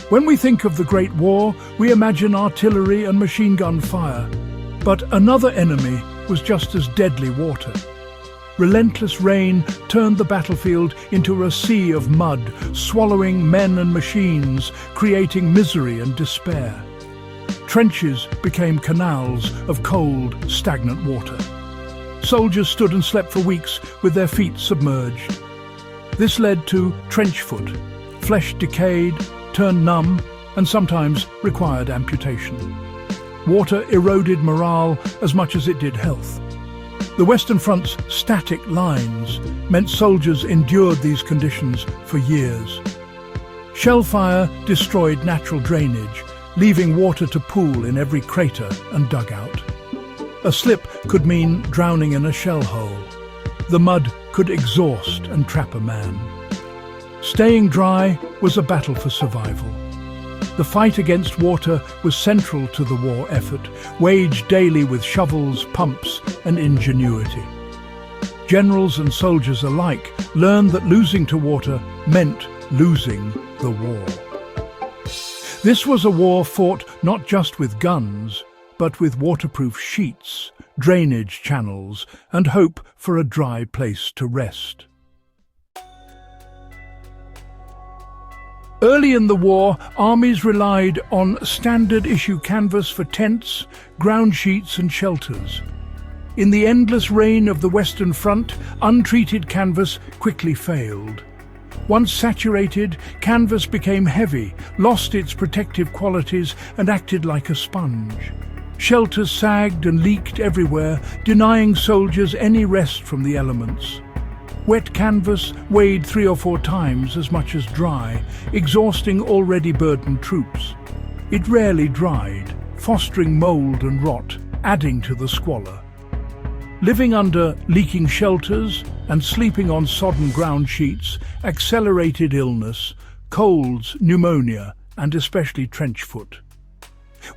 When we think of the Great War, we imagine artillery and machine gun fire. But another enemy was just as deadly: water. Relentless rain turned the battlefield into a sea of mud, swallowing men and machines, creating misery and despair. Trenches became canals of cold, stagnant water. Soldiers stood and slept for weeks with their feet submerged. This led to trench foot. Flesh decayed, turned numb, and sometimes required amputation. Water eroded morale as much as it did health. The Western Front's static lines meant soldiers endured these conditions for years. Shellfire destroyed natural drainage, leaving water to pool in every crater and dugout. A slip could mean drowning in a shell hole. The mud could exhaust and trap a man. Staying dry was a battle for survival. The fight against water was central to the war effort, waged daily with shovels, pumps, and ingenuity. Generals and soldiers alike learned that losing to water meant losing the war. This was a war fought not just with guns, but with waterproof sheets, drainage channels, and hope for a dry place to rest. Early in the war, armies relied on standard-issue canvas for tents, ground sheets and shelters. In the endless reign of the Western Front, untreated canvas quickly failed. Once saturated, canvas became heavy, lost its protective qualities and acted like a sponge. Shelters sagged and leaked everywhere, denying soldiers any rest from the elements. Wet canvas weighed 3 or 4 times as much as dry, exhausting already burdened troops. It rarely dried, fostering mold and rot, adding to the squalor. Living under leaking shelters and sleeping on sodden ground sheets accelerated illness, colds, pneumonia, and especially trench foot.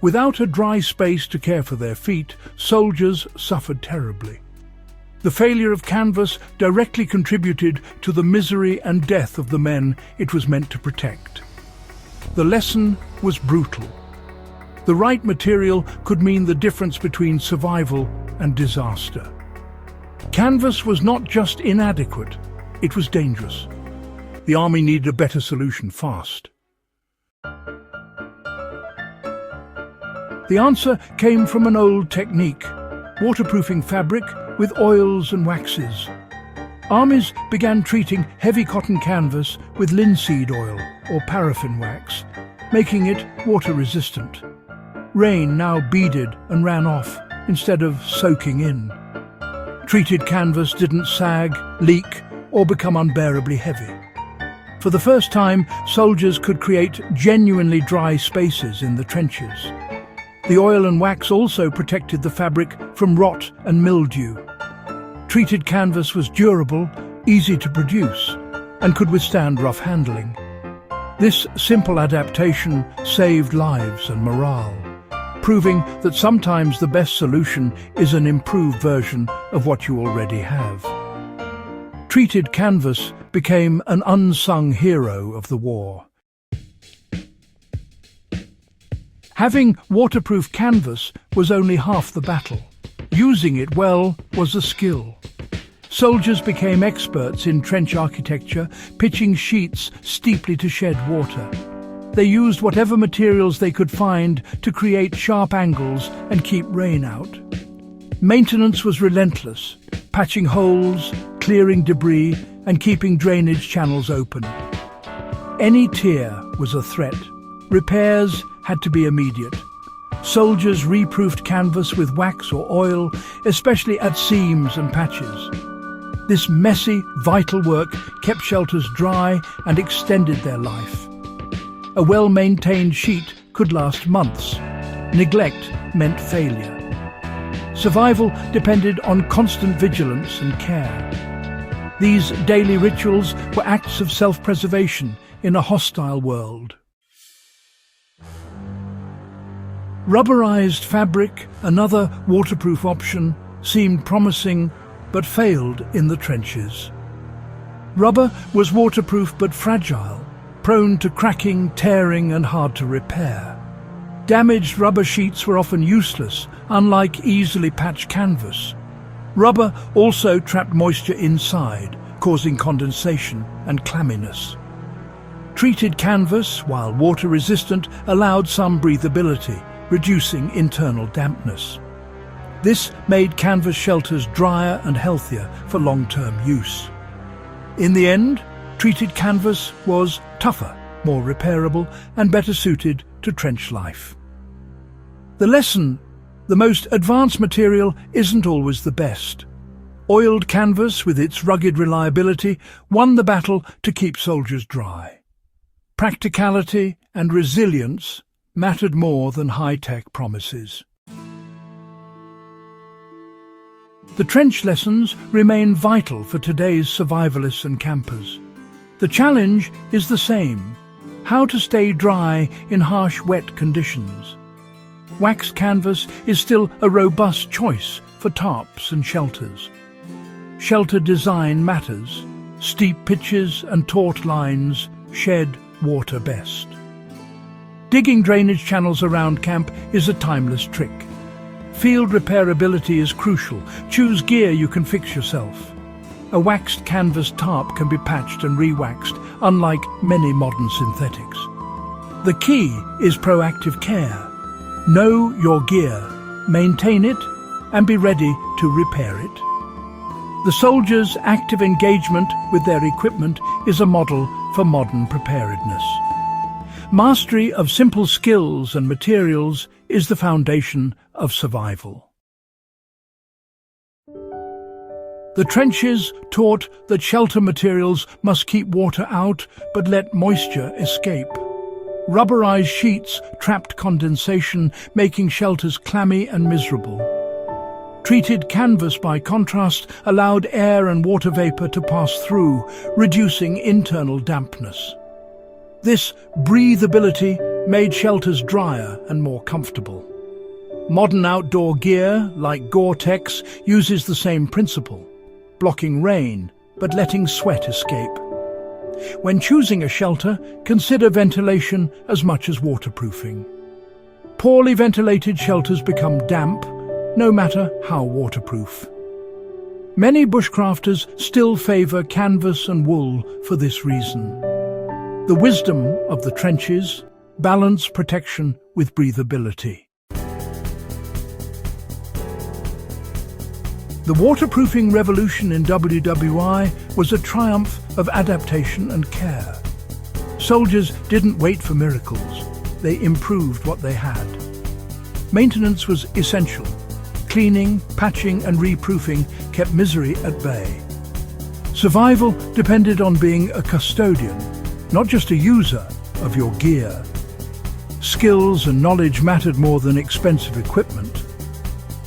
Without a dry space to care for their feet, soldiers suffered terribly. The failure of canvas directly contributed to the misery and death of the men it was meant to protect. The lesson was brutal. The right material could mean the difference between survival and disaster. Canvas was not just inadequate, it was dangerous. The army needed a better solution fast. The answer came from an old technique: waterproofing fabric with oils and waxes. Armies began treating heavy cotton canvas with linseed oil or paraffin wax, making it water-resistant. Rain now beaded and ran off instead of soaking in. Treated canvas didn't sag, leak, or become unbearably heavy. For the first time, soldiers could create genuinely dry spaces in the trenches. The oil and wax also protected the fabric from rot and mildew. Treated canvas was durable, easy to produce, and could withstand rough handling. This simple adaptation saved lives and morale, proving that sometimes the best solution is an improved version of what you already have. Treated canvas became an unsung hero of the war. Having waterproof canvas was only half the battle. Using it well was a skill. Soldiers became experts in trench architecture, pitching sheets steeply to shed water. They used whatever materials they could find to create sharp angles and keep rain out. Maintenance was relentless, patching holes, clearing debris, and keeping drainage channels open. Any tear was a threat. Repairs had to be immediate. Soldiers reproofed canvas with wax or oil, especially at seams and patches. This messy, vital work kept shelters dry and extended their life. A well-maintained sheet could last months. Neglect meant failure. Survival depended on constant vigilance and care. These daily rituals were acts of self-preservation in a hostile world. Rubberized fabric, another waterproof option, seemed promising but failed in the trenches. Rubber was waterproof but fragile. prone to cracking, tearing and hard to repair. Damaged rubber sheets were often useless, unlike easily patched canvas. Rubber also trapped moisture inside, causing condensation and clamminess. Treated canvas, while water-resistant, allowed some breathability, reducing internal dampness. This made canvas shelters drier and healthier for long-term use. In the end, treated canvas was tougher, more repairable, and better suited to trench life. The lesson: the most advanced material isn't always the best. Oiled canvas, with its rugged reliability, won the battle to keep soldiers dry. Practicality and resilience mattered more than high-tech promises. The trench lessons remain vital for today's survivalists and campers. The challenge is the same: how to stay dry in harsh, wet conditions. Waxed canvas is still a robust choice for tarps and shelters. Shelter design matters. Steep pitches and taut lines shed water best. Digging drainage channels around camp is a timeless trick. Field repairability is crucial. Choose gear you can fix yourself. A waxed canvas tarp can be patched and re-waxed, unlike many modern synthetics. The key is proactive care. Know your gear, maintain it, and be ready to repair it. The soldiers' active engagement with their equipment is a model for modern preparedness. Mastery of simple skills and materials is the foundation of survival. The trenches taught that shelter materials must keep water out but let moisture escape. Rubberized sheets trapped condensation, making shelters clammy and miserable. Treated canvas, by contrast, allowed air and water vapor to pass through, reducing internal dampness. This breathability made shelters drier and more comfortable. Modern outdoor gear, like Gore-Tex, uses the same principle, blocking rain but letting sweat escape. When choosing a shelter, consider ventilation as much as waterproofing. Poorly ventilated shelters become damp, no matter how waterproof. Many bushcrafters still favour canvas and wool for this reason. The wisdom of the trenches: balance protection with breathability. The waterproofing revolution in WWI was a triumph of adaptation and care. Soldiers didn't wait for miracles, they improved what they had. Maintenance was essential. Cleaning, patching and reproofing kept misery at bay. Survival depended on being a custodian, not just a user of your gear. Skills and knowledge mattered more than expensive equipment.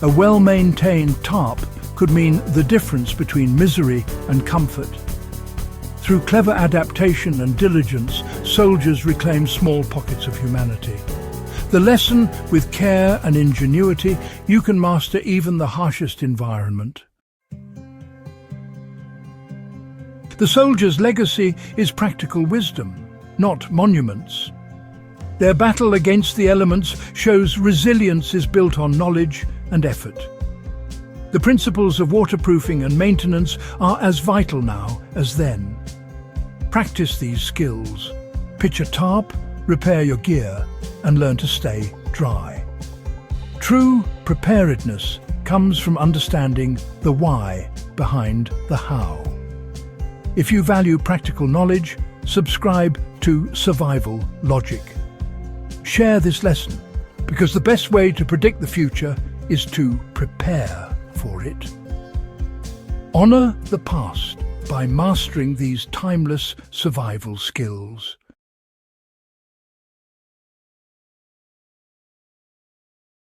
A well-maintained tarp could mean the difference between misery and comfort. Through clever adaptation and diligence, soldiers reclaimed small pockets of humanity. The lesson: with care and ingenuity, you can master even the harshest environment. The soldier's legacy is practical wisdom, not monuments. Their battle against the elements shows resilience is built on knowledge and effort. The principles of waterproofing and maintenance are as vital now as then. Practice these skills. Pitch a tarp, repair your gear, and learn to stay dry. True preparedness comes from understanding the why behind the how. If you value practical knowledge, subscribe to Survival Logic. Share this lesson, because the best way to predict the future is to prepare for it. Honor the past by mastering these timeless survival skills.